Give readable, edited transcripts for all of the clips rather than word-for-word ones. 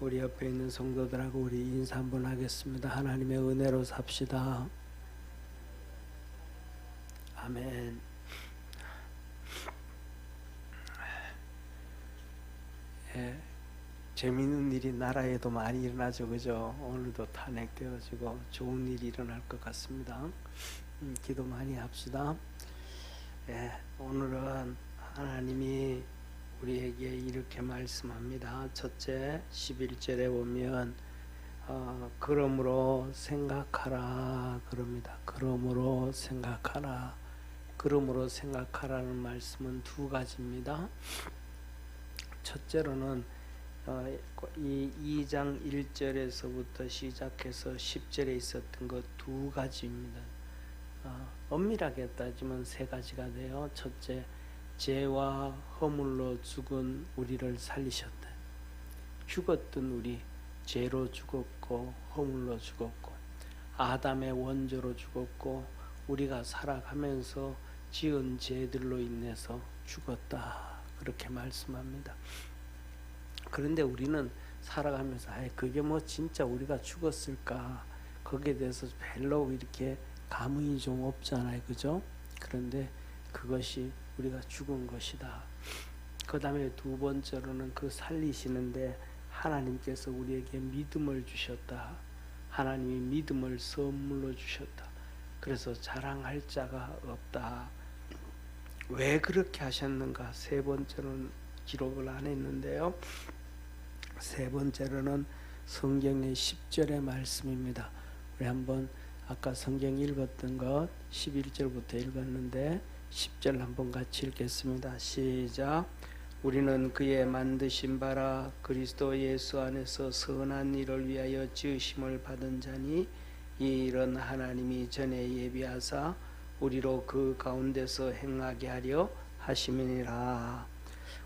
우리 옆에 있는 성도들하고 우리 인사 한번 하겠습니다. 하나님의 은혜로 삽시다. 아멘. 예, 재미있는 일이 나라에도 많이 일어나죠, 그죠? 오늘도 탄핵되어지고 좋은 일이 일어날 것 같습니다. 기도 많이 합시다. 예, 오늘은 하나님이 우리에게 이렇게 말씀합니다. 첫째 11절에 보면 그러므로 생각하라 그럽니다. 그러므로 생각하라. 그러므로 생각하라는 말씀은 두 가지입니다. 첫째로는 이 2장 1절에서부터 시작해서 10절에 있었던 것 두 가지입니다. 엄밀하게 따지면 세 가지가 돼요. 첫째, 죄와 허물로 죽은 우리를 살리셨다. 죽었던 우리, 죄로 죽었고 허물로 죽었고 아담의 원죄로 죽었고 우리가 살아가면서 지은 죄들로 인해서 죽었다. 그렇게 말씀합니다. 그런데 우리는 살아가면서 그게 뭐 진짜 우리가 죽었을까? 거기에 대해서 별로 이렇게 감흥이 좀 없잖아요. 그죠? 그런데 그것이 우리가 죽은 것이다. 그 다음에 두 번째로는 그 살리시는데 하나님께서 우리에게 믿음을 주셨다. 하나님이 믿음을 선물로 주셨다. 그래서 자랑할 자가 없다. 왜 그렇게 하셨는가? 세 번째로는 기록을 안 했는데요. 세 번째로는 성경의 10절의 말씀입니다. 우리 한번 아까 성경 읽었던 것 11절부터 읽었는데 10절 한번 같이 읽겠습니다. 시작. 우리는 그의 만드신 바라 그리스도 예수 안에서 선한 일을 위하여 지으심을 받은 자니 이 일은 하나님이 전에 예비하사 우리로 그 가운데서 행하게 하려 하심이니라.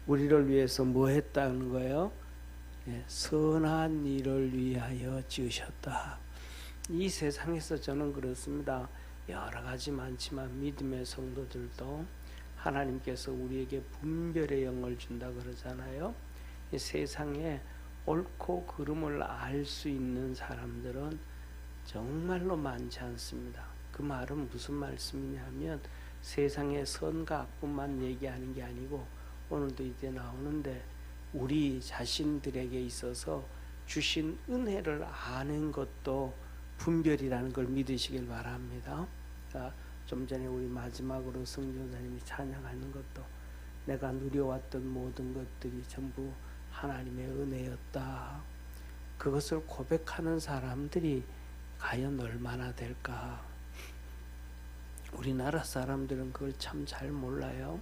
우리를 위해서 뭐 했다는 거예요? 선한 일을 위하여 지으셨다. 이 세상에서 저는 그렇습니다. 여러 가지 많지만 믿음의 성도들도 하나님께서 우리에게 분별의 영을 준다 그러잖아요. 이 세상에 옳고 그름을 알 수 있는 사람들은 정말로 많지 않습니다. 그 말은 무슨 말씀이냐면 세상의 선과 악뿐만 얘기하는 게 아니고 오늘도 이제 나오는데 우리 자신들에게 있어서 주신 은혜를 아는 것도 분별이라는 걸 믿으시길 바랍니다. 좀 전에 우리 마지막으로 성전사님이 찬양하는 것도 내가 누려왔던 모든 것들이 전부 하나님의 은혜였다. 그것을 고백하는 사람들이 과연 얼마나 될까? 우리나라 사람들은 그걸 참 잘 몰라요.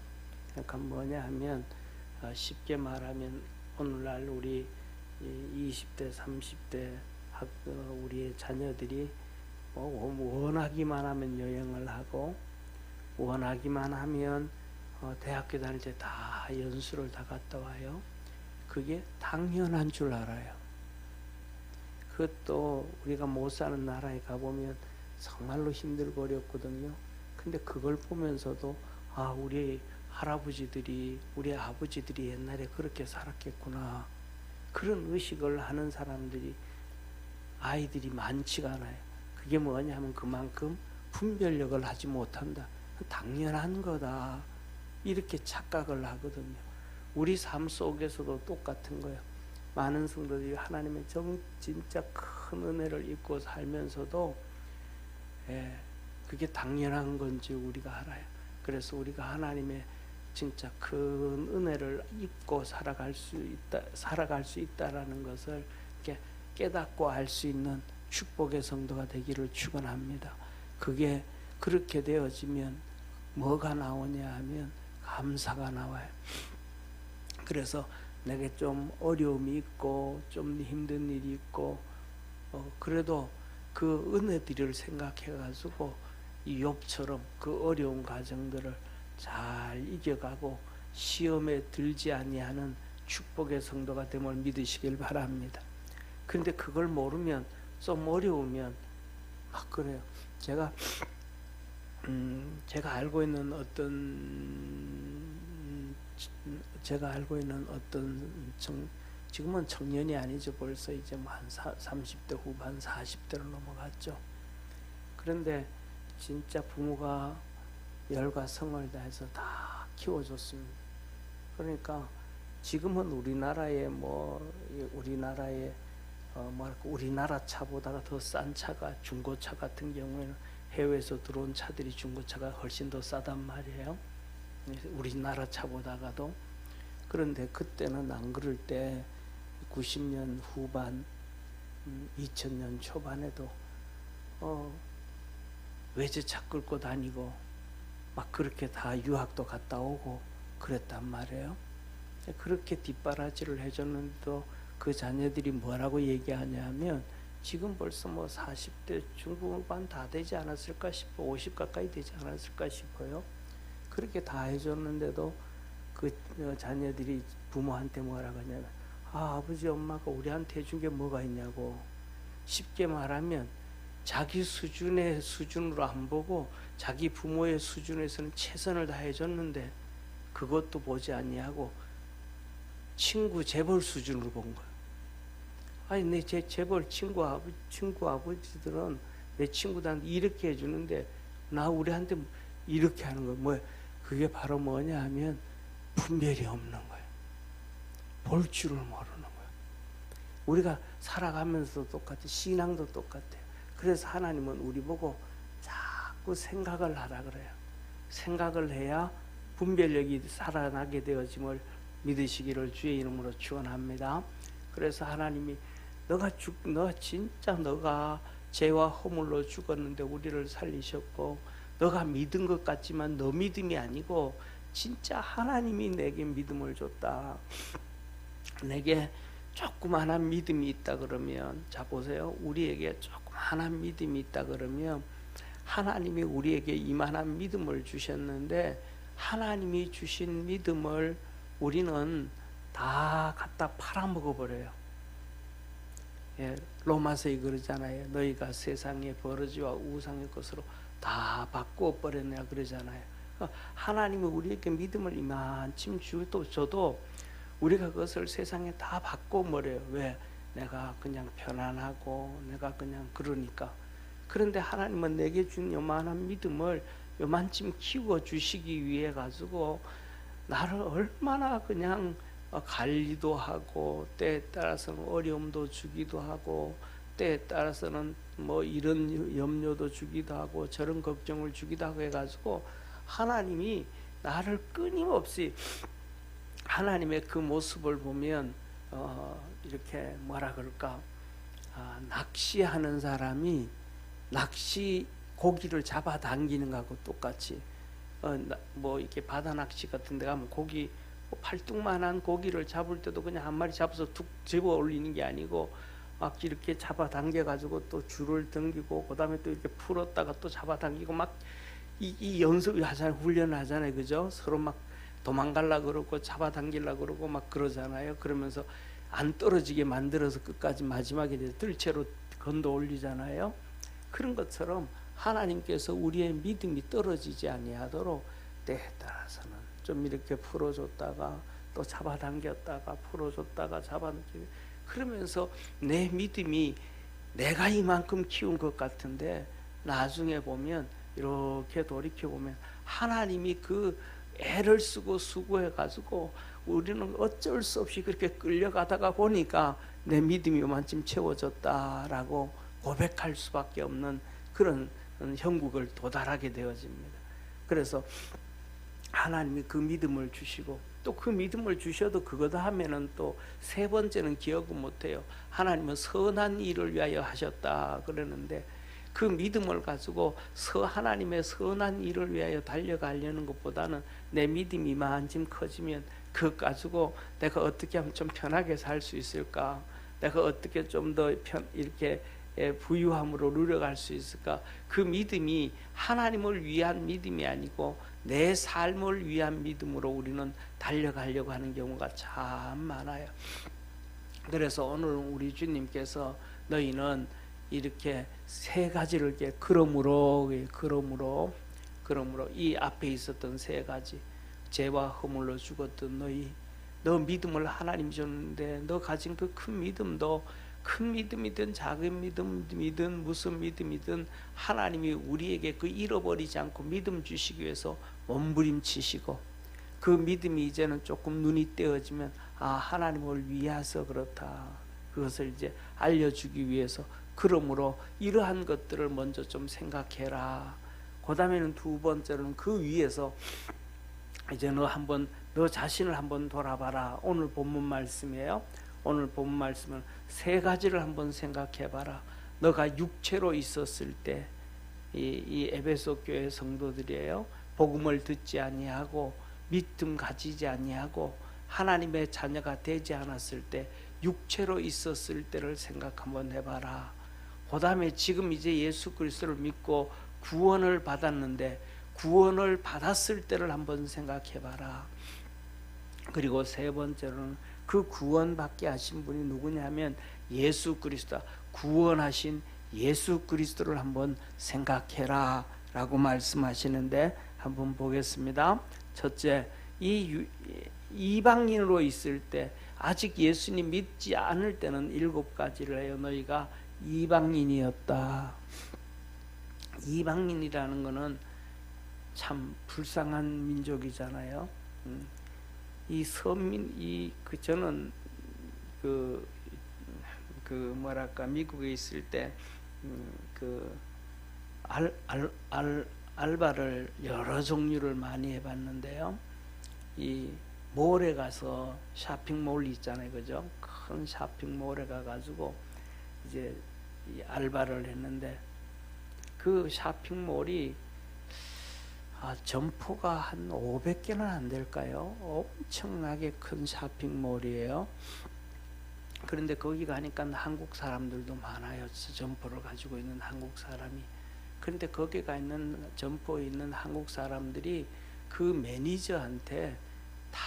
그러니까 뭐냐 하면 쉽게 말하면 오늘날 우리 20대 30대 우리의 자녀들이 원하기만 하면 여행을 하고 원하기만 하면 대학교 다닐 때 다 연수를 다 갔다 와요. 그게 당연한 줄 알아요. 그것도 우리가 못 사는 나라에 가보면 정말로 힘들고 어렵거든요. 근데 그걸 보면서도 우리 할아버지들이 우리 아버지들이 옛날에 그렇게 살았겠구나. 그런 의식을 하는 사람들이 아이들이 많지가 않아요. 그게 뭐냐면 그만큼 분별력을 하지 못한다. 당연한 거다. 이렇게 착각을 하거든요. 우리 삶 속에서도 똑같은 거예요. 많은 성도들이 하나님의 진짜 큰 은혜를 입고 살면서도 그게 당연한 건지 우리가 알아요. 그래서 우리가 하나님의 진짜 큰 은혜를 입고 살아갈 수 있다라는 것을 이렇게 깨닫고 알 수 있는 축복의 성도가 되기를 축원합니다. 그게 그렇게 되어지면 뭐가 나오냐 하면 감사가 나와요. 그래서 내게 좀 어려움이 있고 좀 힘든 일이 있고 그래도 그 은혜들을 생각해 가지고 이 욥처럼 그 어려운 과정들을 잘 이겨가고 시험에 들지 아니하는 축복의 성도가 됨을 믿으시길 바랍니다. 근데 그걸 모르면 좀 어려우면 막 그래요. 제가 알고 있는 어떤 지금은 청년이 아니죠. 벌써 이제 뭐 한 30대 후반 40대로 넘어갔죠. 그런데 진짜 부모가 열과 성을 다해서 다 키워줬습니다. 그러니까 지금은 우리나라에 우리나라 차보다 더 싼 차가 중고차 같은 경우에는 해외에서 들어온 차들이 중고차가 훨씬 더 싸단 말이에요. 우리나라 차보다가도. 그런데 그때는 안 그럴 때 90년 후반 2000년 초반에도 외제차 끌고 다니고 막 그렇게 다 유학도 갔다 오고 그랬단 말이에요. 그렇게 뒷바라지를 해줬는데도 그 자녀들이 뭐라고 얘기하냐면 지금 벌써 뭐 40대 중후반 다 되지 않았을까 싶어, 50 가까이 되지 않았을까 싶어요. 그렇게 다 해줬는데도 그 자녀들이 부모한테 뭐라고 하냐면 아버지 엄마가 우리한테 해준 게 뭐가 있냐고. 쉽게 말하면 자기 수준의 수준으로 안 보고 자기 부모의 수준에서는 최선을 다해줬는데 그것도 보지 아니하고 친구 재벌 수준으로 본 거예요. 아니 내 재벌 친구 아버지들은 내 친구들한테 이렇게 해주는데 나 우리한테 이렇게 하는 거예요. 뭐 그게 바로 뭐냐 하면 분별이 없는 거예요. 볼 줄을 모르는 거예요. 우리가 살아가면서도 똑같아. 신앙도 똑같아요. 그래서 하나님은 우리 보고 자꾸 생각을 하라 그래요. 생각을 해야 분별력이 살아나게 되어짐을 믿으시기를 주의 이름으로 축원합니다. 그래서 하나님이 너가 죄와 허물로 죽었는데 우리를 살리셨고 너가 믿은 것 같지만 너 믿음이 아니고 진짜 하나님이 내게 믿음을 줬다. 내게 조그만한 믿음이 있다 그러면 자 보세요. 우리에게 조그만한 믿음이 있다 그러면 하나님이 우리에게 이만한 믿음을 주셨는데 하나님이 주신 믿음을 우리는 다 갖다 팔아먹어버려요. 예, 로마서에 그러잖아요. 너희가 세상의 버러지와 우상의 것으로 다 바꿔버렸냐 그러잖아요. 하나님은 우리에게 믿음을 이만큼 줘도 우리가 그것을 세상에 다 바꿔버려요. 왜? 내가 그냥 편안하고 내가 그냥 그러니까. 그런데 하나님은 내게 준 요만한 믿음을 요만큼 키워 주시기 위해 가지고 나를 얼마나 그냥 관리도 하고 때에 따라서는 어려움도 주기도 하고 때에 따라서는 뭐 이런 염려도 주기도 하고 저런 걱정을 주기도 하고 해가지고 하나님이 나를 끊임없이 하나님의 그 모습을 보면 이렇게 뭐라 그럴까 낚시하는 사람이 낚시 고기를 잡아당기는 거하고 똑같이 뭐 이렇게 바다 낚시 같은 데 가면 고기 팔뚝만한 고기를 잡을 때도 그냥 한 마리 잡아서 툭 집어 올리는 게 아니고 막 이렇게 잡아당겨 가지고 또 줄을 당기고 그 다음에 또 이렇게 풀었다가 또 잡아당기고 막 이 연습 하잖아요. 훈련을 하잖아요. 그죠? 서로 막 도망가려 그러고 잡아당기려 그러고 막 그러잖아요. 그러면서 안 떨어지게 만들어서 끝까지 마지막에 들채로 건져 올리잖아요. 그런 것처럼 하나님께서 우리의 믿음이 떨어지지 아니하도록 때에 따라서는 좀 이렇게 풀어줬다가 또 잡아당겼다가 풀어줬다가 잡아당기고 그러면서 내 믿음이 내가 이만큼 키운 것 같은데 나중에 보면 이렇게 돌이켜보면 하나님이 그 애를 쓰고 수고해 가지고 우리는 어쩔 수 없이 그렇게 끌려가다가 보니까 내 믿음이 요만큼 채워졌다라고 고백할 수밖에 없는 그런 형국을 도달하게 되어집니다. 그래서 하나님이 그 믿음을 주시고 또 그 믿음을 주셔도 그거다 하면은 또 세 번째는 기억을 못해요. 하나님은 선한 일을 위하여 하셨다 그러는데 그 믿음을 가지고 하나님의 선한 일을 위하여 달려가려는 것보다는 내 믿음이 이만큼 커지면 그것 가지고 내가 어떻게 하면 좀 편하게 살 수 있을까? 내가 어떻게 좀 더 이렇게 부유함으로 누려갈 수 있을까? 그 믿음이 하나님을 위한 믿음이 아니고 내 삶을 위한 믿음으로 우리는 달려가려고 하는 경우가 참 많아요. 그래서 오늘 우리 주님께서 너희는 이렇게 세 가지를 이렇게 그러므로 이 앞에 있었던 세 가지 죄와 허물로 죽었던 너희 너 믿음을 하나님 줬는데 너 가진 그 큰 믿음도 큰 믿음이든 작은 믿음이든 무슨 믿음이든 하나님이 우리에게 그 잃어버리지 않고 믿음 주시기 위해서 몸부림치시고 그 믿음이 이제는 조금 눈이 떼어지면 하나님을 위해서 그렇다. 그것을 이제 알려주기 위해서 그러므로 이러한 것들을 먼저 좀 생각해라. 그 다음에는 두 번째로는 그 위에서 이제 너 자신을 한번 돌아봐라. 오늘 본문 말씀이에요. 오늘 본문 말씀은 세 가지를 한번 생각해봐라. 너가 육체로 있었을 때 이 에베소 교회 성도들이에요. 복음을 듣지 아니하고 믿음 가지지 아니하고 하나님의 자녀가 되지 않았을 때 육체로 있었을 때를 생각 한번 해봐라. 그 다음에 지금 이제 예수 그리스도를 믿고 구원을 받았는데 구원을 받았을 때를 한번 생각해봐라. 그리고 세 번째로는 그 구원받게 하신 분이 누구냐면 예수 그리스도, 구원하신 예수 그리스도를 한번 생각해라 라고 말씀하시는데 한번 보겠습니다. 첫째, 이방인으로 있을 때 아직 예수님 믿지 않을 때는 7가지를 해요. 너희가 이방인이었다. 이방인이라는 것은 참 불쌍한 민족이잖아요. 이 서민, 저는 뭐랄까 미국에 있을 때 알바를 여러 종류를 많이 해봤는데요. 이 몰에 가서 쇼핑몰 있잖아요, 그죠? 큰 쇼핑몰에 가가지고 이제 이 알바를 했는데 그 쇼핑몰이 점포가 한 500개는 안 될까요? 엄청나게 큰 쇼핑몰이에요. 그런데 거기 가니까 한국 사람들도 많아요. 점포를 가지고 있는 한국 사람이. 그런데 거기 가 있는 점포에 있는 한국 사람들이 그 매니저한테 다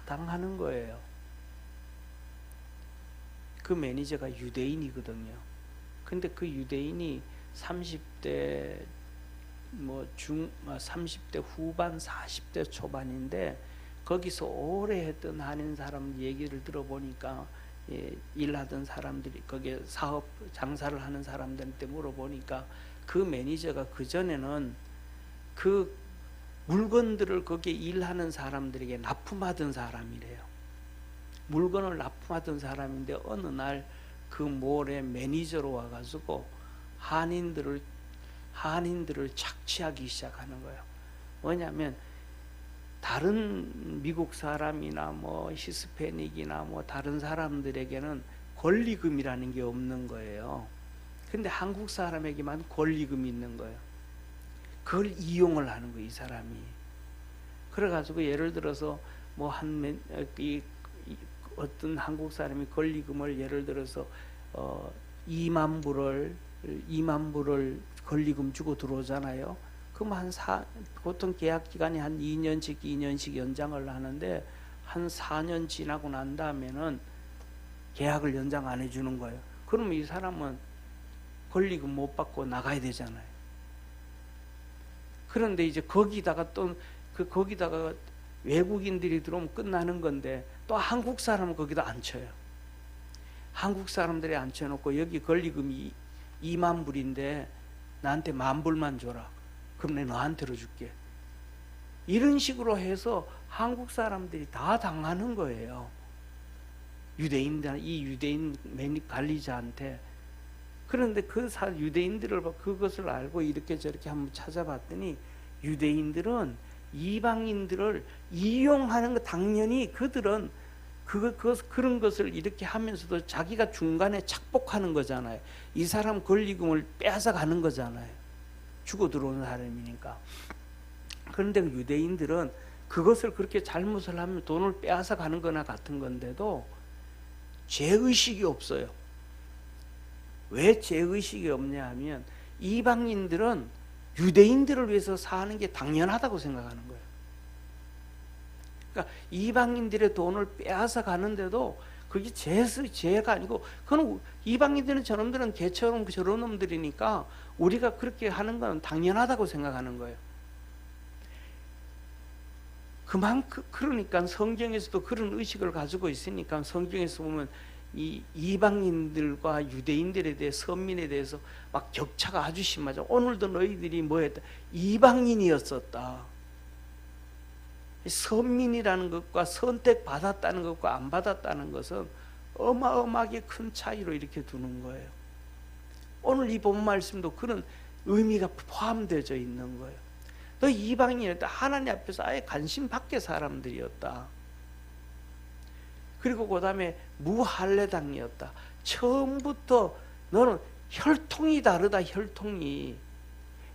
당하는 거예요. 그 매니저가 유대인이거든요. 근데 그 유대인이 30대 30대 후반 40대 초반인데 거기서 오래 했던 한인 사람 얘기를 들어보니까 일하던 사람들이 거기에 사업 장사를 하는 사람들한테 물어보니까 그 매니저가 그전에는 그 물건들을 거기에 일하는 사람들에게 납품하던 사람이래요. 물건을 납품하던 사람인데 어느 날 그 몰에 매니저로 와가지고 한인들을 착취하기 시작하는 거예요. 뭐냐면 다른 미국 사람이나 히스패닉이나 다른 사람들에게는 권리금이라는 게 없는 거예요. 근데 한국 사람에게만 권리금이 있는 거예요. 그걸 이용을 하는 거예요, 이 사람이. 그래가지고 예를 들어서 어떤 한국 사람이 권리금을 예를 들어서 2만 불을 권리금 주고 들어오잖아요. 그럼 보통 계약 기간이 한 2년씩 연장을 하는데 한 4년 지나고 난 다음에는 계약을 연장 안 해주는 거예요. 그러면 이 사람은 권리금 못 받고 나가야 되잖아요. 그런데 이제 거기다가 외국인들이 들어오면 끝나는 건데 또 한국 사람은 거기다 앉혀요. 한국 사람들이 앉혀놓고 여기 권리금이 2만 불인데 나한테 1,000불만 줘라. 그럼 내가 너한테로 줄게. 이런 식으로 해서 한국 사람들이 다 당하는 거예요. 이 유대인 관리자한테. 그런데 유대인들을 그것을 알고 이렇게 저렇게 한번 찾아봤더니 유대인들은 이방인들을 이용하는 거, 당연히 그들은 그런 것을 이렇게 하면서도 자기가 중간에 착복하는 거잖아요. 이 사람 권리금을 빼앗아 가는 거잖아요. 주고 들어오는 사람이니까. 그런데 유대인들은 그것을 그렇게 잘못을 하면 돈을 빼앗아 가는 거나 같은 건데도 죄의식이 없어요. 왜 죄의식이 없냐 하면 이방인들은 유대인들을 위해서 사는 게 당연하다고 생각하는 거예요. 그러니까 이방인들의 돈을 빼앗아 가는데도 그게 죄가 아니고, 그건 이방인들은 저놈들은 개처럼 저런 놈들이니까 우리가 그렇게 하는 건 당연하다고 생각하는 거예요. 그만큼 그러니까 성경에서도 그런 의식을 가지고 있으니까 성경에서 보면 이 이방인들과 유대인들에 대해 선민에 대해서 막 격차가 아주 심하죠. 오늘도 너희들이 뭐했다? 이방인이었었다. 선민이라는 것과 선택받았다는 것과 안 받았다는 것은 어마어마하게 큰 차이로 이렇게 두는 거예요. 오늘 이 본 말씀도 그런 의미가 포함되어 있는 거예요. 너 이방인이었다. 하나님 앞에서 아예 관심 밖의 사람들이었다. 그리고 그 다음에 무할례당이었다. 처음부터 너는 혈통이 다르다. 혈통이.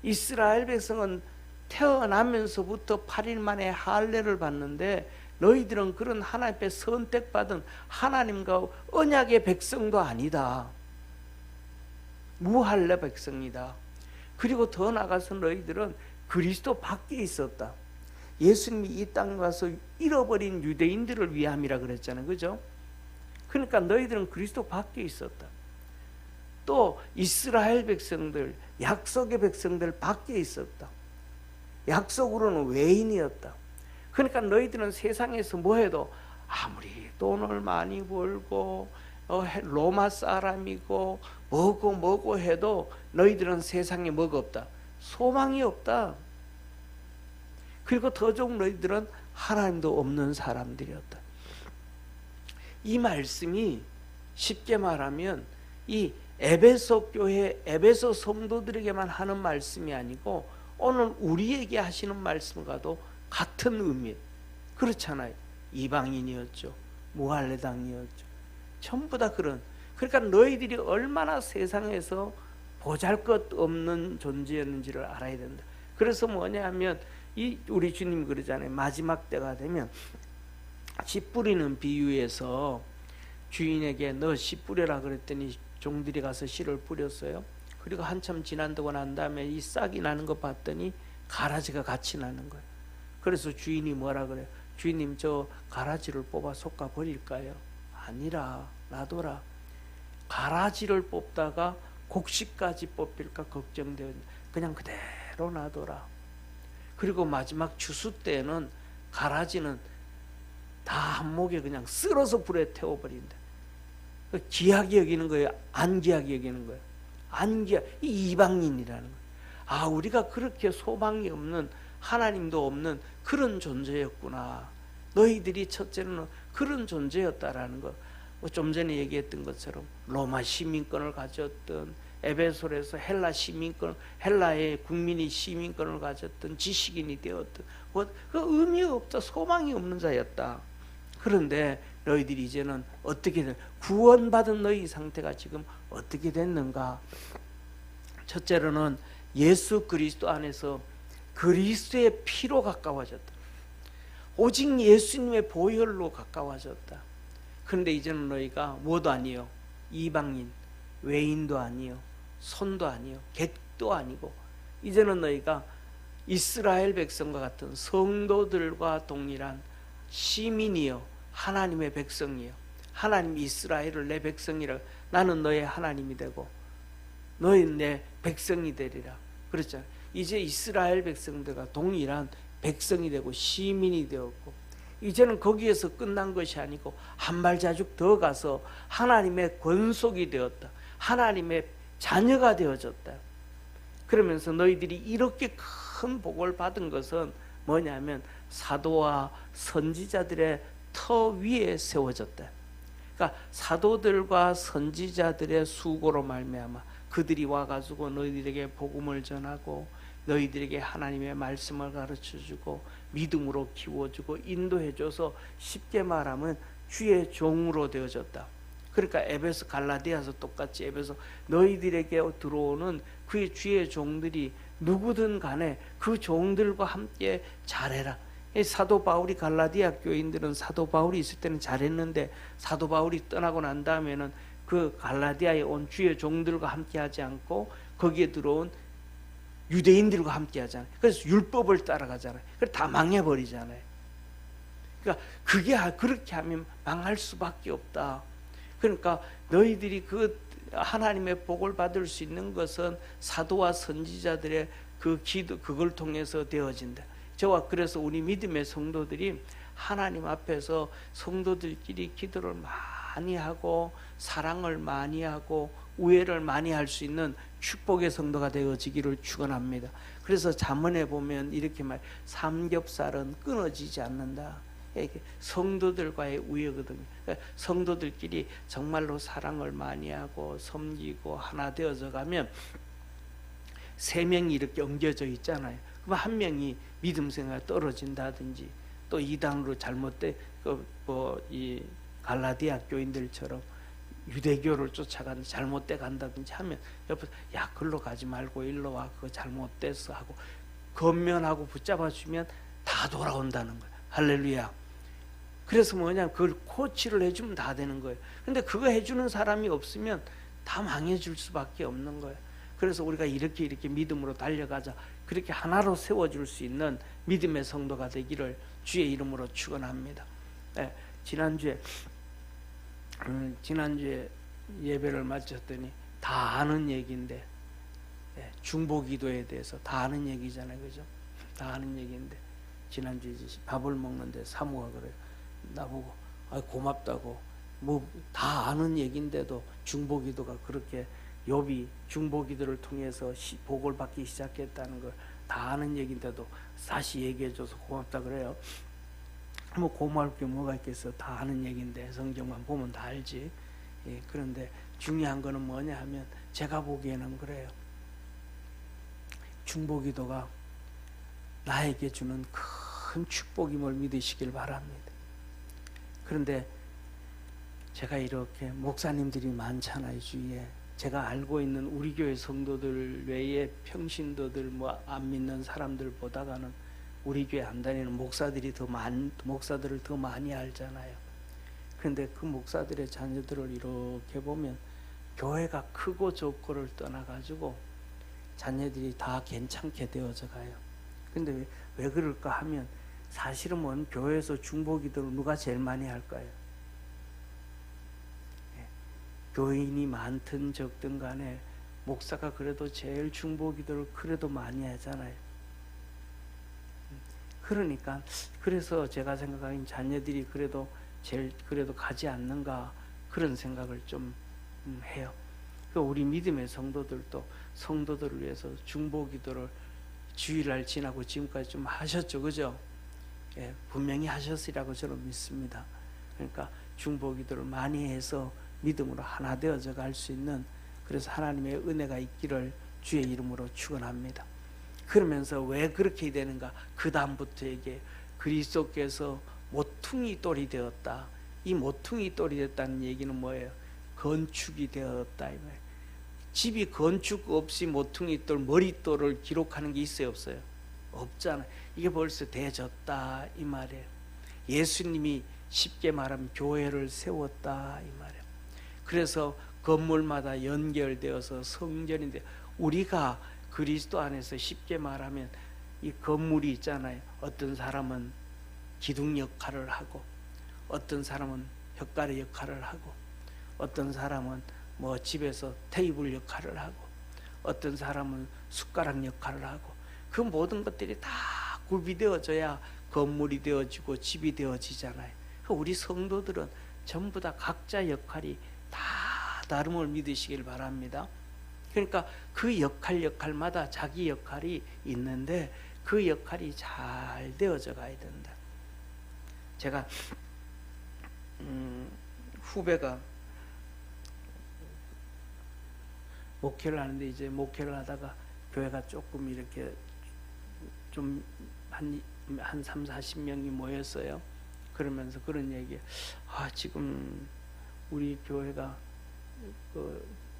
이스라엘 백성은 태어나면서부터 8일 만에 할례를 받는데 너희들은 그런 하나님 앞에 선택받은 하나님과 언약의 백성도 아니다. 무할례 백성이다. 그리고 더 나아가서 너희들은 그리스도 밖에 있었다. 예수님이 이 땅에 와서 잃어버린 유대인들을 위함이라 그랬잖아요. 그죠? 그러니까 너희들은 그리스도 밖에 있었다. 또 이스라엘 백성들, 약속의 백성들 밖에 있었다. 약속으로는 외인이었다. 그러니까 너희들은 세상에서 뭐해도 아무리 돈을 많이 벌고 로마 사람이고 뭐고 해도 너희들은 세상에 뭐가 없다? 소망이 없다. 그리고 더 좋은 너희들은 하나님도 없는 사람들이었다. 이 말씀이 쉽게 말하면 이 에베소 교회, 에베소 성도들에게만 하는 말씀이 아니고 오늘 우리에게 하시는 말씀과도 같은 의미. 그렇잖아요. 이방인이었죠. 무할례당이었죠. 전부 다 그런. 그러니까 너희들이 얼마나 세상에서 보잘것없는 존재였는지를 알아야 된다. 그래서 뭐냐 하면 우리 주님 그러잖아요. 마지막 때가 되면 씨 뿌리는 비유에서 주인에게 너 씨 뿌려라 그랬더니 종들이 가서 씨를 뿌렸어요. 그리고 한참 지난다고 난 다음에 이 싹이 나는 거 봤더니 가라지가 같이 나는 거예요. 그래서 주인이 뭐라 그래요? 주인님 저 가라지를 뽑아 솎아 버릴까요? 아니라 놔둬라. 가라지를 뽑다가 곡식까지 뽑힐까 걱정되어 그냥 그대로 놔둬라. 그리고 마지막 추수 때는 가라지는 다 한목에 그냥 쓸어서 불에 태워버린다. 귀하게 여기는 거예요? 안 귀하게 여기는 거예요? 안 귀하, 이 이방인이라는 거예요. 아, 우리가 그렇게 소망이 없는, 하나님도 없는 그런 존재였구나. 너희들이 첫째는 그런 존재였다라는 거. 좀 전에 얘기했던 것처럼 로마 시민권을 가졌던, 에베소에서 헬라 시민권, 헬라의 국민이 시민권을 가졌던, 지식인이 되었던, 그 의미 없다, 소망이 없는 자였다. 그런데 너희들이 이제는 어떻게 된, 구원받은 너희 상태가 지금 어떻게 됐는가? 첫째로는 예수 그리스도 안에서 그리스도의 피로 가까워졌다. 오직 예수님의 보혈로 가까워졌다. 그런데 이제는 너희가 뭐도 아니요, 이방인, 외인도 아니요, 손도 아니요, 객도 아니고, 이제는 너희가 이스라엘 백성과 같은 성도들과 동일한 시민이요, 하나님의 백성이요. 하나님 이스라엘을 내 백성이라, 나는 너의 하나님이 되고 너희는 내 백성이 되리라. 그렇잖아요. 이제 이스라엘 백성들과 동일한 백성이 되고 시민이 되었고, 이제는 거기에서 끝난 것이 아니고 한 발자국 더 가서 하나님의 권속이 되었다. 하나님의 자녀가 되어졌다. 그러면서 너희들이 이렇게 큰 복을 받은 것은 뭐냐면 사도와 선지자들의 터 위에 세워졌다. 그러니까 사도들과 선지자들의 수고로 말미암아 그들이 와가지고 너희들에게 복음을 전하고 너희들에게 하나님의 말씀을 가르쳐주고 믿음으로 키워주고 인도해줘서 쉽게 말하면 주의 종으로 되어졌다. 그러니까 에베소 갈라디아서 똑같이 에베소 너희들에게 들어오는 그의 주의 종들이 누구든 간에 그 종들과 함께 잘해라. 사도 바울이 갈라디아 교인들은 사도 바울이 있을 때는 잘했는데 사도 바울이 떠나고 난 다음에는 그 갈라디아에 온 주의 종들과 함께 하지 않고 거기에 들어온 유대인들과 함께 하잖아요. 그래서 율법을 따라가잖아요. 그래서 다 망해버리잖아요. 그러니까 그렇게 하면 망할 수밖에 없다. 그러니까 너희들이 그 하나님의 복을 받을 수 있는 것은 사도와 선지자들의 그 기도, 그걸 통해서 되어진다. 저와 그래서 우리 믿음의 성도들이 하나님 앞에서 성도들끼리 기도를 많이 하고 사랑을 많이 하고 우애를 많이 할 수 있는 축복의 성도가 되어지기를 축원합니다. 그래서 잠언에 보면 이렇게 말, 삼겹살은 끊어지지 않는다. 이게 성도들과의 우애거든요. 성도들끼리 정말로 사랑을 많이 하고 섬기고 하나 되어져 가면 세 명이 이렇게 엉겨져 있잖아요. 그럼 한 명이 믿음 생활 떨어진다든지 또 이단으로 잘못된 이 갈라디아 교인들처럼 유대교를 쫓아가는 잘못돼 간다든지 하면 옆에서 야 글로 가지 말고 일로 와 그거 잘못됐어 하고 건면하고 붙잡아주면 다 돌아온다는 거예요. 할렐루야. 그래서 뭐냐 그걸 코치를 해주면 다 되는 거예요. 근데 그거 해주는 사람이 없으면 다 망해줄 수밖에 없는 거예요. 그래서 우리가 이렇게 믿음으로 달려가자, 그렇게 하나로 세워줄 수 있는 믿음의 성도가 되기를 주의 이름으로 축원합니다. 네, 지난주에 예배를 마쳤더니 다 아는 얘기인데, 중보기도에 대해서 다 아는 얘기잖아요, 그죠? 다 아는 얘기인데 지난주에 밥을 먹는데 사모가 그래요. 나보고 고맙다고, 뭐 다 아는 얘기인데도 중보기도가 그렇게 욥이 중보기도를 통해서 복을 받기 시작했다는 걸 다 아는 얘기인데도 다시 얘기해줘서 고맙다 그래요. 뭐 고마울 게 뭐가 있겠어. 다 아는 얘기인데 성경만 보면 다 알지. 그런데 중요한 거는 뭐냐 하면 제가 보기에는 그래요. 중보기도가 나에게 주는 큰 축복임을 믿으시길 바랍니다. 그런데 제가 이렇게 목사님들이 많잖아요, 주위에. 제가 알고 있는 우리 교회 성도들 외에 평신도들 뭐 안 믿는 사람들 보다가는 우리 교회 안 다니는 목사들을 더 많이 알잖아요. 그런데 그 목사들의 자녀들을 이렇게 보면 교회가 크고 적고를 떠나가지고 자녀들이 다 괜찮게 되어져 가요. 근데 왜 그럴까 하면 사실은 뭐 교회에서 중보기도를 누가 제일 많이 할까요? 교인이 많든 적든 간에 목사가 그래도 제일 중보기도를 그래도 많이 하잖아요. 그러니까 그래서 제가 생각하기엔 자녀들이 그래도 가지 않는가 그런 생각을 좀 해요. 우리 믿음의 성도들도 성도들을 위해서 중보기도를 주일날 지나고 지금까지 좀 하셨죠, 그죠? 분명히 하셨으리라고 저는 믿습니다. 그러니까 중보기도를 많이 해서 믿음으로 하나 되어져 갈 수 있는, 그래서 하나님의 은혜가 있기를 주의 이름으로 축원합니다. 그러면서 왜 그렇게 되는가? 그 다음부터 이게 그리스도께서 모퉁이 돌이 되었다. 이 모퉁이 돌이 됐다는 얘기는 뭐예요? 건축이 되었다 이 말이에요. 집이 건축 없이 모퉁이 돌, 머릿돌을 기록하는 게 있어요, 없어요? 없잖아요. 이게 벌써 되어졌다 이 말이에요. 예수님이 쉽게 말하면 교회를 세웠다 이 말이에요. 그래서 건물마다 연결되어서 성전인데, 우리가 그리스도 안에서 쉽게 말하면 이 건물이 있잖아요. 어떤 사람은 기둥 역할을 하고, 어떤 사람은 벽가리 역할을 하고, 어떤 사람은 뭐 집에서 테이블 역할을 하고, 어떤 사람은 숟가락 역할을 하고, 그 모든 것들이 다 구비되어져야 건물이 되어지고 집이 되어지잖아요. 우리 성도들은 전부 다 각자 역할이 다 다름을 믿으시길 바랍니다. 그러니까 그 역할마다 자기 역할이 있는데 그 역할이 잘 되어져 가야 된다. 제가 후배가 목회를 하는데, 이제 목회를 하다가 교회가 조금 이렇게 좀 한 3, 40명이 모였어요. 그러면서 그런 얘기, 지금 우리 교회가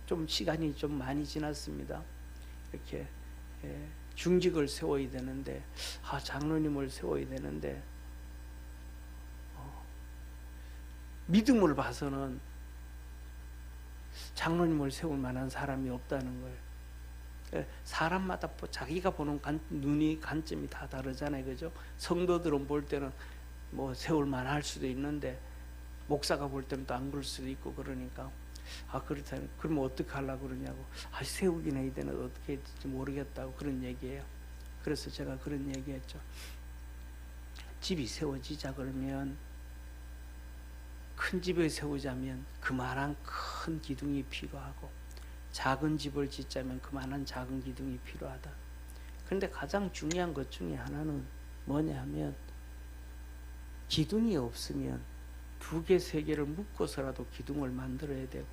좀 시간이 좀 많이 지났습니다. 이렇게 중직을 세워야 되는데, 장로님을 세워야 되는데, 믿음을 봐서는 장로님을 세울 만한 사람이 없다는 거예요. 사람마다 자기가 보는 눈이 관점이 다 다르잖아요, 그죠? 성도들은 볼 때는 뭐 세울 만할 수도 있는데 목사가 볼 때는 또 안 그럴 수도 있고, 그러니까 그렇다면 그러면 어떻게 하려고 그러냐고, 세우긴 해야 되는데 어떻게 해야 될지 모르겠다고 그런 얘기예요. 그래서 제가 그런 얘기했죠. 집이 세워지자 그러면, 큰 집을 세우자면 그만한 큰 기둥이 필요하고, 작은 집을 짓자면 그만한 작은 기둥이 필요하다. 그런데 가장 중요한 것 중에 하나는 뭐냐 하면, 기둥이 없으면 2개, 3개를 묶어서라도 기둥을 만들어야 되고,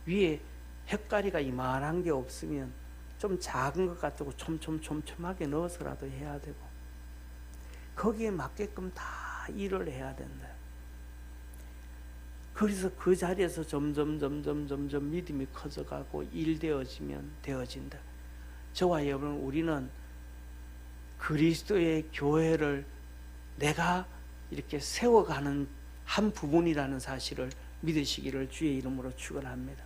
위에 햇가리가 이만한 게 없으면 좀 작은 것 같고 촘촘하게 넣어서라도 해야 되고, 거기에 맞게끔 다 일을 해야 된다. 그래서 그 자리에서 점점 믿음이 커져가고 일되어지면 되어진다. 저와 여러분, 우리는 그리스도의 교회를 내가 이렇게 세워가는 한 부분이라는 사실을 믿으시기를 주의 이름으로 축원합니다.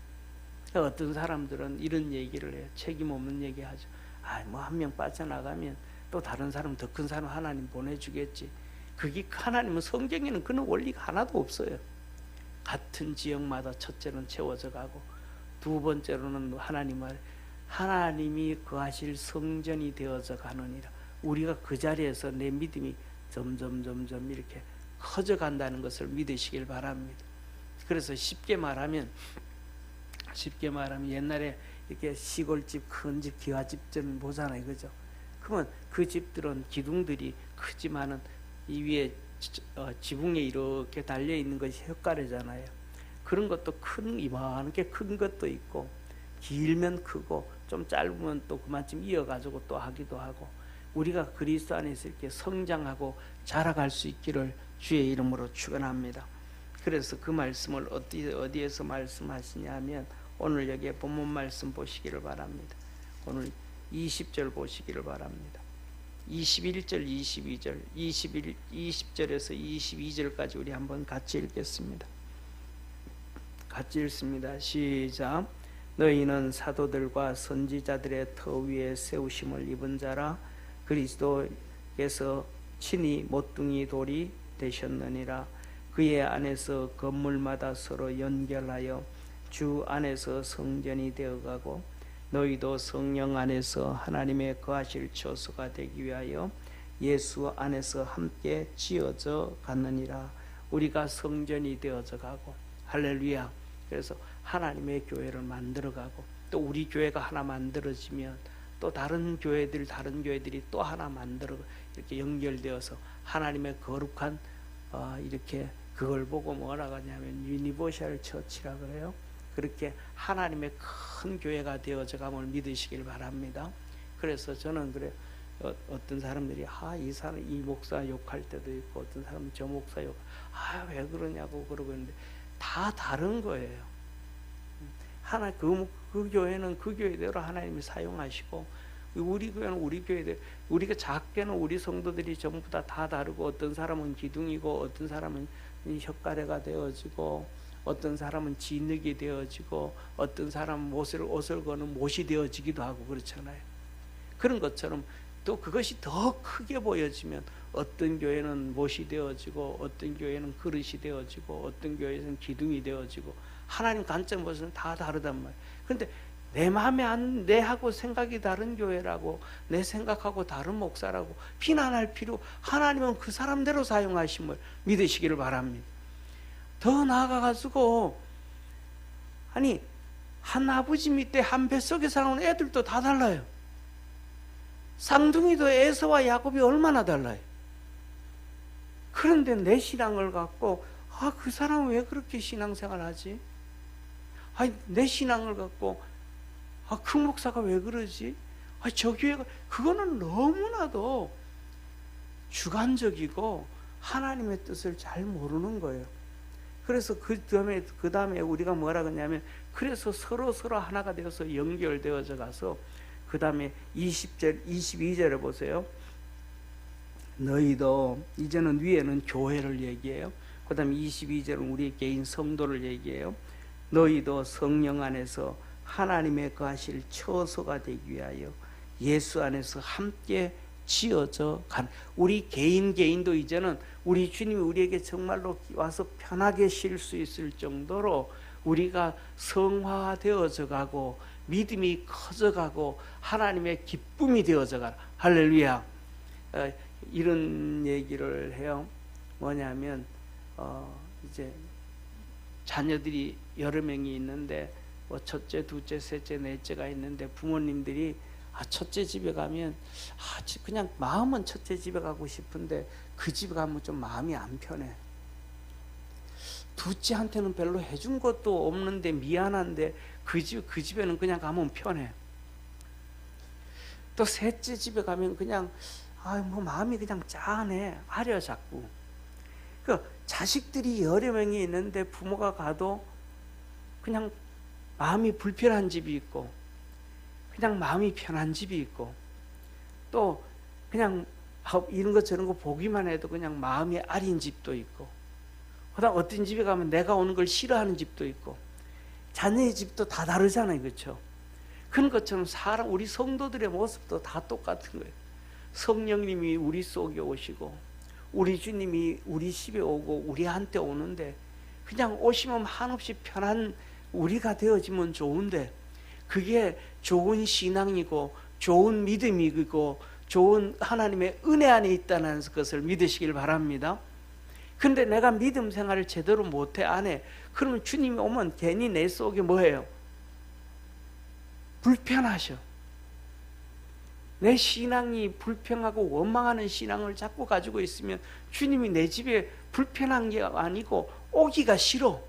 어떤 사람들은 이런 얘기를 해요. 책임 없는 얘기하죠. 뭐 한 명 빠져나가면 또 다른 사람, 더 큰 사람 하나님 보내주겠지. 그게 하나님은, 성경에는 그런 원리가 하나도 없어요. 같은 지역마다 첫째는 채워져 가고, 두 번째로는 하나님이 거하실 성전이 되어져 가느니라. 우리가 그 자리에서 내 믿음이 점점 이렇게 커져 간다는 것을 믿으시길 바랍니다. 그래서 쉽게 말하면 옛날에 이렇게 시골집, 큰 집, 기와집들은 보잖아요, 그죠? 그러면 그 집들은 기둥들이 크지만은 이 위에 지붕에 이렇게 달려 있는 것이 흙가래잖아요. 그런 것도 이만하게 큰 것도 있고, 길면 크고 좀 짧으면 또 그만큼 이어가지고 또 하기도 하고, 우리가 그리스도 안에서 이렇게 성장하고 자라갈 수 있기를 주의 이름으로 축원합니다. 그래서 그 말씀을 어디에서 말씀하시냐면, 오늘 여기에 본문 말씀 보시기를 바랍니다. 오늘 20절 보시기를 바랍니다. 21절, 22절, 20절에서 22절까지 우리 한번 같이 읽겠습니다. 같이 읽습니다. 시작. 너희는 사도들과 선지자들의 터 위에 세우심을 입은 자라. 그리스도께서 친히 모퉁이 돌이 되셨느니라. 그의 안에서 건물마다 서로 연결하여 주 안에서 성전이 되어가고, 너희도 성령 안에서 하나님의 거하실 처소가 되기 위하여 예수 안에서 함께 지어져 갔느니라. 우리가 성전이 되어져 가고, 할렐루야. 그래서 하나님의 교회를 만들어가고, 또 우리 교회가 하나 만들어지면 또 다른 교회들이 또 하나 만들어 이렇게 연결되어서 하나님의 거룩한 이렇게, 그걸 보고 뭐라고 하냐면 유니버셜 처치라 그래요. 그렇게 하나님의 큰 교회가 되어져 감을 믿으시길 바랍니다. 그래서 저는 그래, 어떤 사람들이 이 목사 욕할 때도 있고, 어떤 사람은 저 목사 왜 그러냐고 그러고 있는데, 다 다른 거예요. 그 교회는 그 교회대로 하나님이 사용하시고, 우리 교회는 우리 교회대로, 우리가 작게는 우리 성도들이 전부 다 다르고, 어떤 사람은 기둥이고, 어떤 사람은 혓가래가 되어지고, 어떤 사람은 진흙이 되어지고, 어떤 사람은 옷을 거는 못이 되어지기도 하고 그렇잖아요. 그런 것처럼 또 그것이 더 크게 보여지면 어떤 교회는 못이 되어지고, 어떤 교회는 그릇이 되어지고, 어떤 교회는 기둥이 되어지고, 하나님 관점에서는 다 다르단 말이에요. 그런데 내 마음에 내하고 생각이 다른 교회라고, 내 생각하고 다른 목사라고 비난할 필요, 하나님은 그 사람대로 사용하심을 믿으시기를 바랍니다. 더 나아가가지고, 한 아버지 밑에 한 뱃속에 사는 애들도 다 달라요. 쌍둥이도 에서와 야곱이 얼마나 달라요. 그런데 내 신앙을 갖고, 그 사람은 왜 그렇게 신앙생활 하지? 내 신앙을 갖고, 그 목사가 왜 그러지? 저 교회가, 그거는 너무나도 주관적이고 하나님의 뜻을 잘 모르는 거예요. 그래서 그 다음에 우리가 뭐라 그러냐면, 그래서 서로 하나가 되어서 연결되어져 가서, 그 다음에 22절에 보세요. 너희도, 이제는 위에는 교회를 얘기해요. 그 다음에 22절은 우리 개인 성도를 얘기해요. 너희도 성령 안에서 하나님의 거하실 처소가 되기 위하여 예수 안에서 함께 지어져 간, 우리 개인도 이제는 우리 주님이 우리에게 정말로 와서 편하게 쉴 수 있을 정도로 우리가 성화되어져 가고, 믿음이 커져 가고, 하나님의 기쁨이 되어져 가라. 할렐루야. 이런 얘기를 해요. 뭐냐면 이제 자녀들이 여러 명이 있는데 뭐 첫째, 둘째, 셋째, 넷째가 있는데 부모님들이 첫째 집에 가면 그냥 마음은 첫째 집에 가고 싶은데 그 집에 가면 좀 마음이 안 편해. 둘째한테는 별로 해준 것도 없는데 미안한데 그 집에는 그냥 가면 편해. 또 셋째 집에 가면 그냥 뭐 마음이 그냥 짠해. 아려 자꾸. 그 자식들이 여러 명이 있는데 부모가 가도 그냥 마음이 불편한 집이 있고 그냥 마음이 편한 집이 있고 또 그냥 이런 거 저런 거 보기만 해도 그냥 마음이 아린 집도 있고 그다음 어떤 집에 가면 내가 오는 걸 싫어하는 집도 있고 자녀의 집도 다 다르잖아요. 그렇죠? 그런 것처럼 우리 성도들의 모습도 다 똑같은 거예요. 성령님이 우리 속에 오시고 우리 주님이 우리 집에 오고 우리한테 오는데 그냥 오시면 한없이 편한 우리가 되어지면 좋은데 그게 좋은 신앙이고 좋은 믿음이고 좋은 하나님의 은혜 안에 있다는 것을 믿으시길 바랍니다. 근데 내가 믿음 생활을 제대로 못해 안 해. 그러면 주님이 오면 괜히 내 속에 뭐예요? 불편하셔. 내 신앙이 불평하고 원망하는 신앙을 자꾸 가지고 있으면 주님이 내 집에 불편한 게 아니고 오기가 싫어.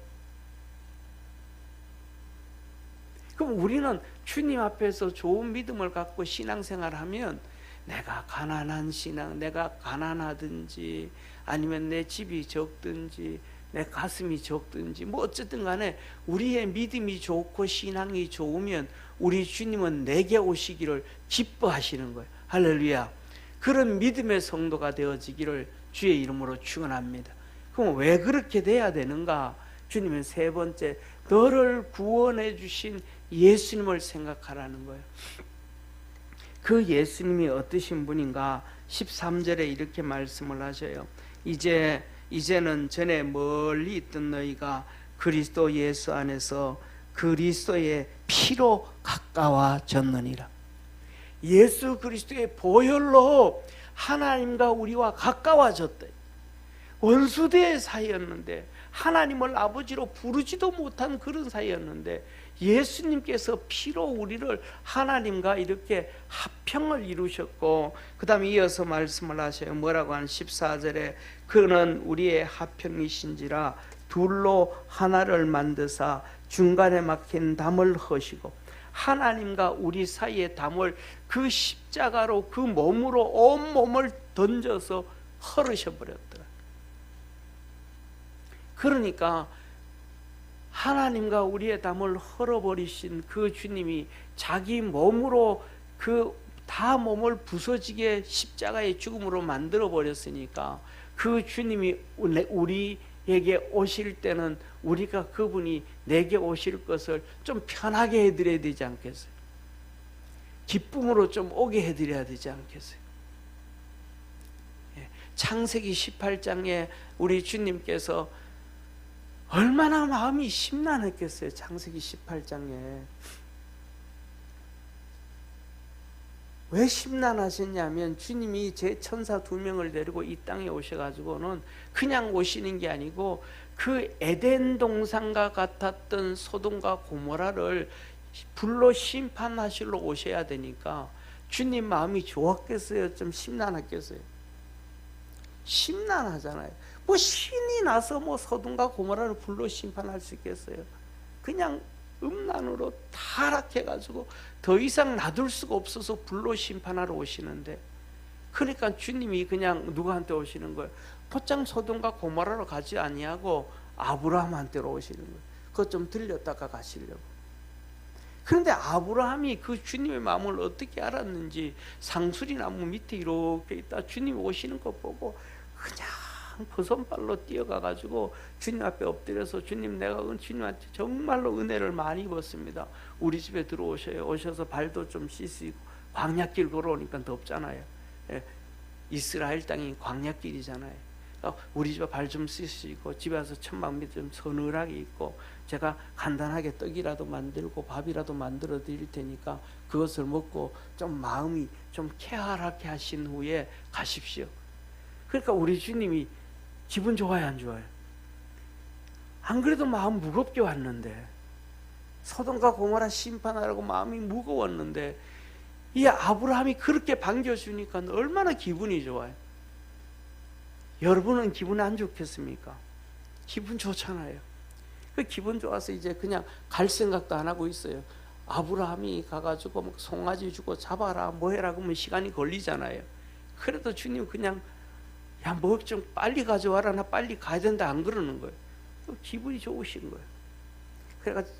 그럼 우리는 주님 앞에서 좋은 믿음을 갖고 신앙생활을 하면 내가 가난한 신앙, 내가 가난하든지 아니면 내 집이 적든지 내 가슴이 적든지 뭐 어쨌든 간에 우리의 믿음이 좋고 신앙이 좋으면 우리 주님은 내게 오시기를 기뻐하시는 거예요. 할렐루야. 그런 믿음의 성도가 되어지기를 주의 이름으로 축원합니다. 그럼 왜 그렇게 돼야 되는가? 주님은 세 번째, 너를 구원해 주신 예수님을 생각하라는 거예요. 그 예수님이 어떠신 분인가? 13절에 이렇게 말씀을 하셔요. 이제는 전에 멀리 있던 너희가 그리스도 예수 안에서 그리스도의 피로 가까워졌느니라. 예수 그리스도의 보혈로 하나님과 우리와 가까워졌다. 원수대의 사이였는데 하나님을 아버지로 부르지도 못한 그런 사이였는데 예수님께서 피로 우리를 하나님과 이렇게 합평을 이루셨고 그 다음에 이어서 말씀을 하셔요. 뭐라고 하는 14절에 그는 우리의 합평이신지라 둘로 하나를 만드사 중간에 막힌 담을 허시고 하나님과 우리 사이의 담을 그 십자가로 그 몸으로 온 몸을 던져서 헐으셔버렸더라. 그러니까 하나님과 우리의 담을 헐어버리신 그 주님이 자기 몸으로 그 다 몸을 부서지게 십자가의 죽음으로 만들어 버렸으니까 그 주님이 우리에게 오실 때는 우리가 그분이 내게 오실 것을 좀 편하게 해드려야 되지 않겠어요? 기쁨으로 좀 오게 해드려야 되지 않겠어요? 창세기 18장에 우리 주님께서 얼마나 마음이 심란했겠어요. 창세기 18장에 왜 심란하셨냐면 주님이 제 천사 2명을 데리고 이 땅에 오셔가지고는 그냥 오시는 게 아니고 그 에덴 동산과 같았던 소돔과 고모라를 불로 심판하시러 오셔야 되니까 주님 마음이 좋았겠어요? 좀 심란했겠어요? 심란하잖아요. 뭐 신이 나서 뭐 소돔과 고모라를 불로 심판할 수 있겠어요? 그냥 음란으로 타락해가지고 더 이상 놔둘 수가 없어서 불로 심판하러 오시는데 그러니까 주님이 그냥 누구한테 오시는 거예요? 곧장 소돔과 고모라로 가지 아니하고 아브라함한테로 오시는 거예요. 그것 좀 들렸다가 가시려고. 그런데 아브라함이 그 주님의 마음을 어떻게 알았는지 상수리 나무 밑에 이렇게 있다 주님이 오시는 것 보고 그냥 버선발로 뛰어가가지고 주님 앞에 엎드려서 주님 내가 주님한테 정말로 은혜를 많이 입었습니다. 우리 집에 들어오셔요. 오셔서 발도 좀 씻으시고 광야길 걸어오니까 덥잖아요. 이스라엘 땅이 광야길이잖아요. 우리 집에 발 좀 씻으시고 집에 와서 천막 밑에 좀 서늘하게 있고 제가 간단하게 떡이라도 만들고 밥이라도 만들어 드릴 테니까 그것을 먹고 좀 마음이 좀 쾌활하게 하신 후에 가십시오. 그러니까 우리 주님이 기분 좋아요, 안 좋아요? 안 그래도 마음 무겁게 왔는데, 소돔과 고모라 심판하라고 마음이 무거웠는데 이 아브라함이 그렇게 반겨주니까 얼마나 기분이 좋아요. 여러분은 기분 안 좋겠습니까? 기분 좋잖아요. 그 기분 좋아서 이제 그냥 갈 생각도 안 하고 있어요. 아브라함이 가가지고 뭐 송아지 주고 잡아라 뭐 해라 그러면 시간이 걸리잖아요. 그래도 주님 그냥 야 뭐 좀 빨리 가져와라, 나 빨리 가야 된다 안 그러는 거예요. 기분이 좋으신 거예요. 그래가지고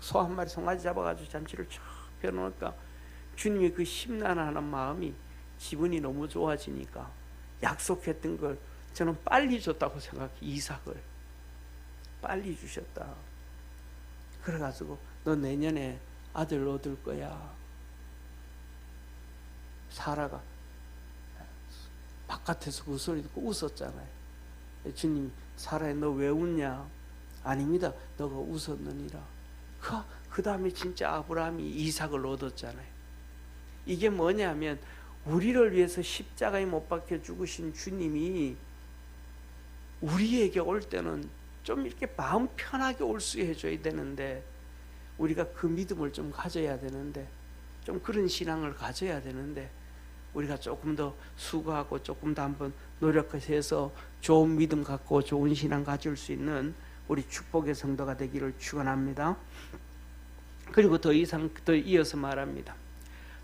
소 한 마리 송아지 잡아가지고 잔치를 쫙 펴놓으니까 주님이 그 심란하는 마음이 기분이 너무 좋아지니까 약속했던 걸 저는 빨리 줬다고 생각해. 이삭을 빨리 주셨다. 그래가지고 너 내년에 아들 얻을 거야. 사라가 바깥에서 그 소리 듣고 웃었잖아요. 주님, 사라야 너 왜 웃냐? 아닙니다. 너가 웃었느니라. 그 다음에 진짜 아브라함이 이삭을 얻었잖아요. 이게 뭐냐면 우리를 위해서 십자가에 못 박혀 죽으신 주님이 우리에게 올 때는 좀 이렇게 마음 편하게 올 수 해줘야 되는데, 우리가 그 믿음을 좀 가져야 되는데, 좀 그런 신앙을 가져야 되는데, 우리가 조금 더 수고하고 조금 더 한번 노력해서 좋은 믿음 갖고 좋은 신앙 가질 수 있는 우리 축복의 성도가 되기를 축원합니다. 그리고 더 이어서 말합니다.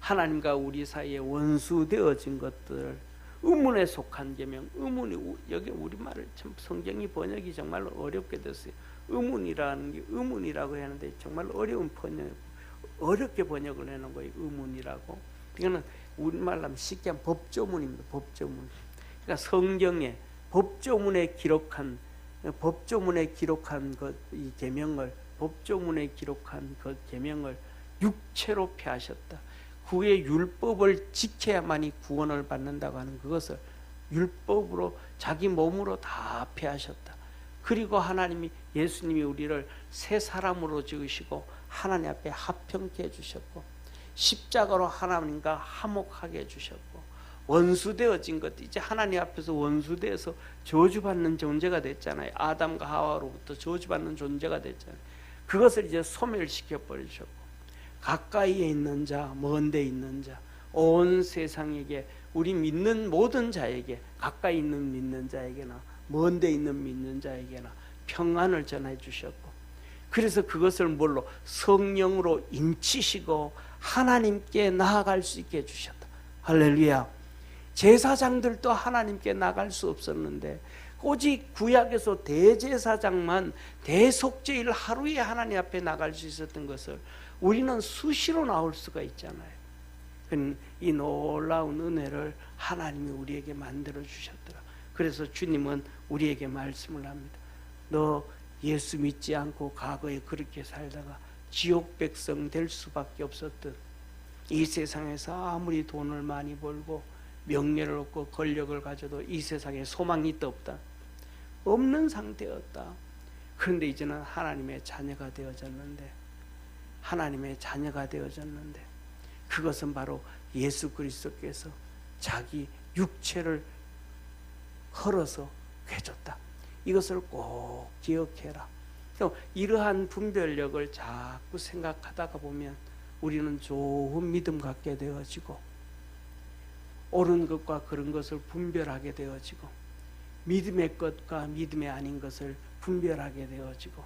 하나님과 우리 사이에 원수 되어진 것들, 의문에 속한 계명, 의문이 여기 우리말을 참 성경이 번역이 정말 어렵게 됐어요. 의문이라는 게 의문이라고 하는데 정말 어려운 번역, 어렵게 번역을 해놓은 거예요. 의문이라고. 이거는 우리말로 하면 쉽게 하면 법조문입니다. 법조문. 그러니까 성경에 법조문에 기록한 이 계명을, 법조문에 기록한 그 계명을 육체로 폐하셨다. 그의 율법을 지켜야만이 구원을 받는다고 하는 그것을 율법으로 자기 몸으로 다 폐하셨다. 그리고 하나님이, 예수님이 우리를 새 사람으로 지으시고 하나님 앞에 합평케 해주셨고 십자가로 하나님과 화목하게 해주셨고 원수되어진 것, 이제 하나님 앞에서 원수되어서 저주받는 존재가 됐잖아요. 아담과 하와로부터 저주받는 존재가 됐잖아요. 그것을 이제 소멸시켜 버리셨고 가까이에 있는 자, 먼 데 있는 자, 온 세상에게, 우리 믿는 모든 자에게, 가까이 있는 믿는 자에게나 먼 데 있는 믿는 자에게나 평안을 전해 주셨고, 그래서 그것을 뭘로? 성령으로 인치시고 하나님께 나아갈 수 있게 해주셨다. 할렐루야. 제사장들도 하나님께 나갈 수 없었는데 오직 구약에서 대제사장만 대속죄일 하루에 하나님 앞에 나갈 수 있었던 것을 우리는 수시로 나올 수가 있잖아요. 이 놀라운 은혜를 하나님이 우리에게 만들어 주셨더라. 그래서 주님은 우리에게 말씀을 합니다. 너 예수 믿지 않고 과거에 그렇게 살다가 지옥 백성 될 수밖에 없었던, 이 세상에서 아무리 돈을 많이 벌고 명예를 얻고 권력을 가져도 이 세상에 소망이 있다 없다? 없는 상태였다. 그런데 이제는 하나님의 자녀가 되어졌는데, 그것은 바로 예수 그리스도께서 자기 육체를 헐어서 해줬다. 이것을 꼭 기억해라. 이러한 분별력을 자꾸 생각하다가 보면 우리는 좋은 믿음 갖게 되어지고, 옳은 것과 그런 것을 분별하게 되어지고, 믿음의 것과 믿음의 아닌 것을 분별하게 되어지고,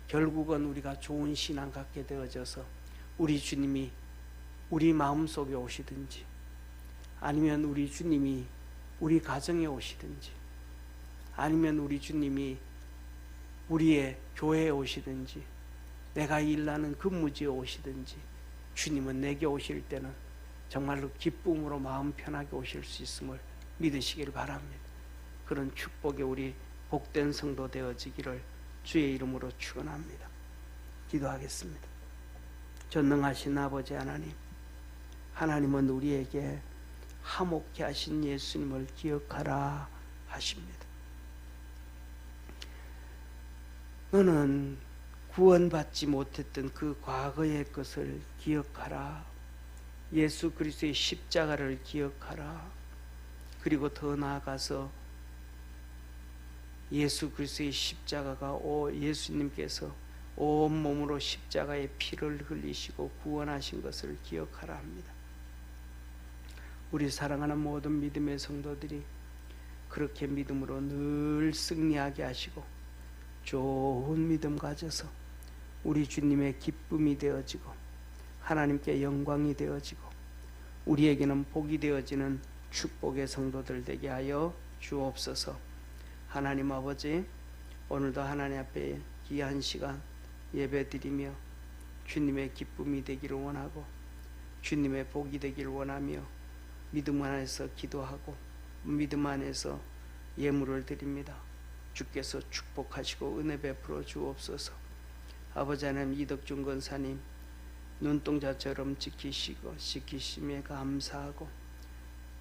결국은 우리가 좋은 신앙 갖게 되어져서 우리 주님이 우리 마음속에 오시든지, 아니면 우리 주님이 우리 가정에 오시든지, 아니면 우리 주님이 우리의 교회에 오시든지, 내가 일하는 근무지에 오시든지, 주님은 내게 오실 때는 정말로 기쁨으로 마음 편하게 오실 수 있음을 믿으시길 바랍니다. 그런 축복의 우리 복된 성도 되어지기를 주의 이름으로 축원합니다. 기도하겠습니다. 전능하신 아버지 하나님, 하나님은 우리에게 화목케 하신 예수님을 기억하라 하십니다. 너는 구원받지 못했던 그 과거의 것을 기억하라. 예수 그리스도의 십자가를 기억하라. 그리고 더 나아가서 예수 그리스도의 십자가가 예수님께서 온몸으로 십자가의 피를 흘리시고 구원하신 것을 기억하라 합니다. 우리 사랑하는 모든 믿음의 성도들이 그렇게 믿음으로 늘 승리하게 하시고 좋은 믿음 가져서 우리 주님의 기쁨이 되어지고 하나님께 영광이 되어지고 우리에게는 복이 되어지는 축복의 성도들 되게 하여 주옵소서. 하나님 아버지, 오늘도 하나님 앞에 귀한 시간 예배드리며 주님의 기쁨이 되기를 원하고 주님의 복이 되기를 원하며 믿음 안에서 기도하고 믿음 안에서 예물을 드립니다. 주께서 축복하시고 은혜 베풀어 주옵소서. 아버지 하나님, 이덕준 권사님 눈동자처럼 지키심에 감사하고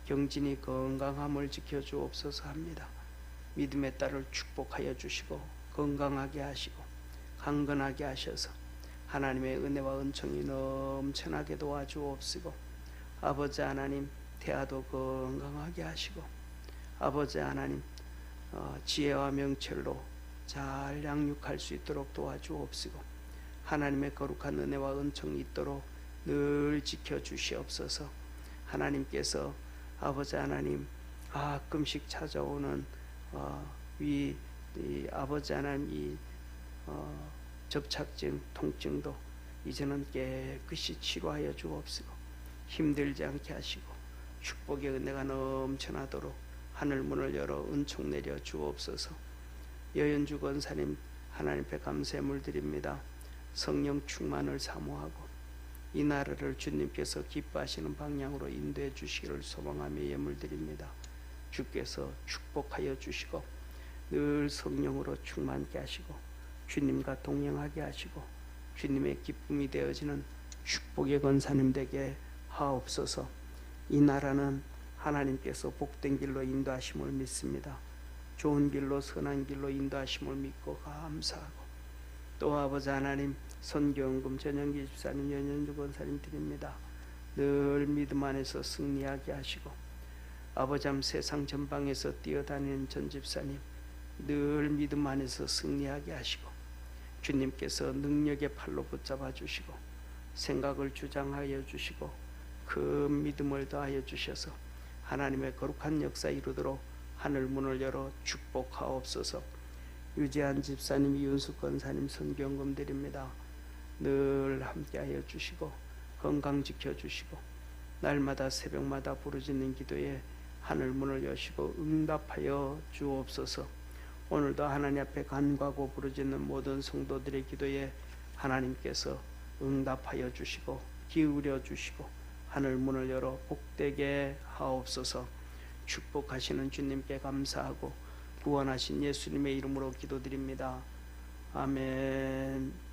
경진이 건강함을 지켜 주옵소서 합니다. 믿음의 딸을 축복하여 주시고 건강하게 하시고 강건하게 하셔서 하나님의 은혜와 은총이 넘쳐나게 도와주옵시고 아버지 하나님, 태아도 건강하게 하시고 아버지 하나님, 지혜와 명철로 잘 양육할 수 있도록 도와주옵시고 하나님의 거룩한 은혜와 은총이 있도록 늘 지켜주시옵소서. 하나님께서 아버지 하나님, 가끔씩 찾아오는 이 아버지 하나님 이 접착증, 통증도 이제는 깨끗이 치료하여 주옵시고 힘들지 않게 하시고 축복의 은혜가 넘쳐나도록 하늘 문을 열어 은총 내려 주옵소서. 여연주 권사님 하나님 앞에 감사의 물드립니다. 성령 충만을 사모하고 이 나라를 주님께서 기뻐하시는 방향으로 인도해 주시기를 소망하며 예물드립니다. 주께서 축복하여 주시고 늘 성령으로 충만케 하시고 주님과 동행하게 하시고 주님의 기쁨이 되어지는 축복의 권사님 되게 하옵소서. 이 나라는 하나님께서 복된 길로 인도하심을 믿습니다. 좋은 길로 선한 길로 인도하심을 믿고 감사하고 또 아버지 하나님, 선교연금 전영기 집사님, 연연주 권사님 드립니다. 늘 믿음 안에서 승리하게 하시고 아버지 하나님, 세상 전방에서 뛰어다니는 전 집사님 늘 믿음 안에서 승리하게 하시고 주님께서 능력의 팔로 붙잡아 주시고 생각을 주장하여 주시고 그 믿음을 더하여 주셔서 하나님의 거룩한 역사 이루도록 하늘 문을 열어 축복하옵소서. 유재한 집사님, 이윤숙 권사님 선교연금 드립니다. 늘 함께하여 주시고 건강 지켜주시고 날마다 새벽마다 부르짖는 기도에 하늘 문을 여시고 응답하여 주옵소서. 오늘도 하나님 앞에 간구하고 부르짖는 모든 성도들의 기도에 하나님께서 응답하여 주시고 기울여 주시고 하늘 문을 열어 복되게 하옵소서. 축복하시는 주님께 감사하고 구원하신 예수님의 이름으로 기도드립니다. 아멘.